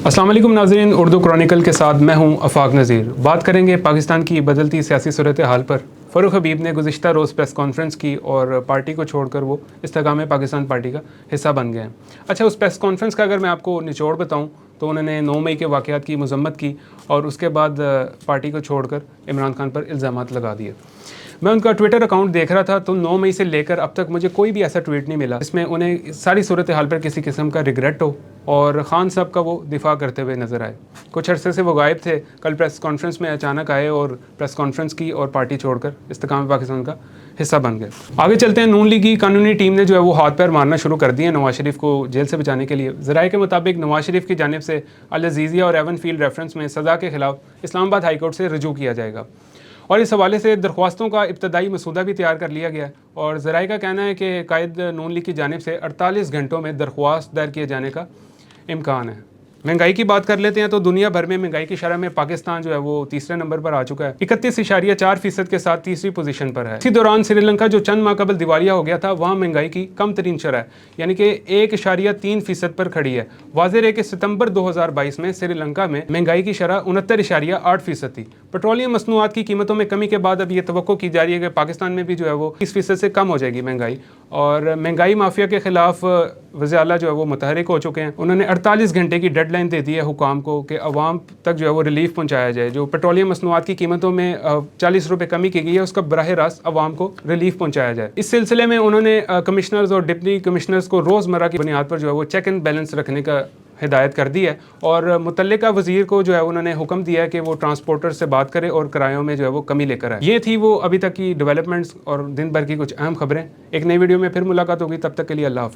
अस्सलाम वालेकुम नाज़रीन, उर्दू क्रॉनिकल के साथ मैं हूं अफाक नज़ीर। बात करेंगे पाकिस्तान की बदलती सियासी सूरत हाल पर। फ़ारूक हबीब ने गुज़िश्ता रोज़ प्रेस कॉन्फ्रेंस की और पार्टी को छोड़कर वो इस्तेकाम पाकिस्तान पार्टी का हिस्सा बन गए हैं। अच्छा, उस प्रेस कॉन्फ्रेंस का अगर मैं आपको निचोड़ बताऊँ तो उन्होंने 9 मई के वाक़यात की मज़म्मत की और उसके बाद पार्टी को छोड़कर इमरान खान पर इल्ज़ामात लगा दिए। मैं उनका ट्विटर अकाउंट देख रहा था तो 9 मई से लेकर अब तक मुझे कोई भी ऐसा ट्वीट नहीं मिला जिसमें उन्हें सारी सूरत हाल पर किसी किस्म का रिग्रेट हो और ख़ान साहब का वो दिफा करते हुए नज़र आए। कुछ अरसे से वो गायब थे, कल प्रेस कॉन्फ्रेंस में अचानक आए और प्रेस कॉन्फ्रेंस की और पार्टी छोड़कर इस्तेकाम पाकिस्तान का हिस्सा बन गए। आगे चलते हैं। नून लीग की कानूनी टीम ने जो है वो हाथ पैर मारना शुरू कर दिए नवाज शरीफ को जेल से बचाने के लिए। ज़राए के मुताबिक नवाज शरीफ की जानिब से अल अज़ीज़िया और एवन फील्ड रेफरेंस में सज़ा के खिलाफ इस्लामाबाद हाई कोर्ट से रजू किया जाएगा और इस हवाले से दरख्वास्तों का इब्तदाई मसूदा भी तैयार कर लिया गया है। और ज़राए का कहना है कि कायद नून लीग की जानिब से 48 घंटों में दरख्वास्त दायर किए जाने का इम्कान है। महंगाई की बात कर लेते हैं तो दुनिया भर में महंगाई की शरह में पाकिस्तान जो है वो तीसरे नंबर पर आ चुका है, 31.4% के साथ तीसरी पोजीशन पर है। इसी दौरान श्रीलंका जो चंद माह कबल दिवालिया हो गया था, वहाँ महंगाई की कम तरीन शरह यानी कि 1.3% पर खड़ी है। वाज़ेह है कि सितंबर 2022 में श्रीलंका में महंगाई की शरह 69.8% थी। पेट्रोलियम मसनूआत की कीमतों में कमी के बाद अब ये तवक्को की जा रही है कि पाकिस्तान में भी जो है वो 30% से कम हो जाएगी महंगाई। और महंगाई माफिया के खिलाफ वज़ीर आला जो है वो मुतहरिक हो चुके हैं। उन्होंने 48 घंटे की डेडलाइन दे दी है हुकाम को कि अवाम तक जो है वो रिलीफ पहुंचाया जाए। जो पेट्रोलियम मसनूआत की कीमतों में 40 रुपये कमी की गई है, उसका बराह रास्त अवाम को रिलीफ पहुंचाया जाए। इस सिलसिले में उन्होंने कमिश्नर्स और डिप्टी कमिश्नर्स को रोज़मर्रा की बुनियाद पर जो है वो चेक एंड बैलेंस रखने का हिदायत कर दी है और मुतल्लिका वज़ीर को जो है उन्होंने हुक्म दिया है कि वो ट्रांसपोर्टर से बात करे और किरायों में जो है वो कमी लेकर आए। ये थी वो अभी तक की डेवलपमेंट्स और दिन भर की कुछ अहम खबरें। एक नई वीडियो में फिर मुलाकात होगी, तब तक के लिए अल्लाह हाफ़िज़।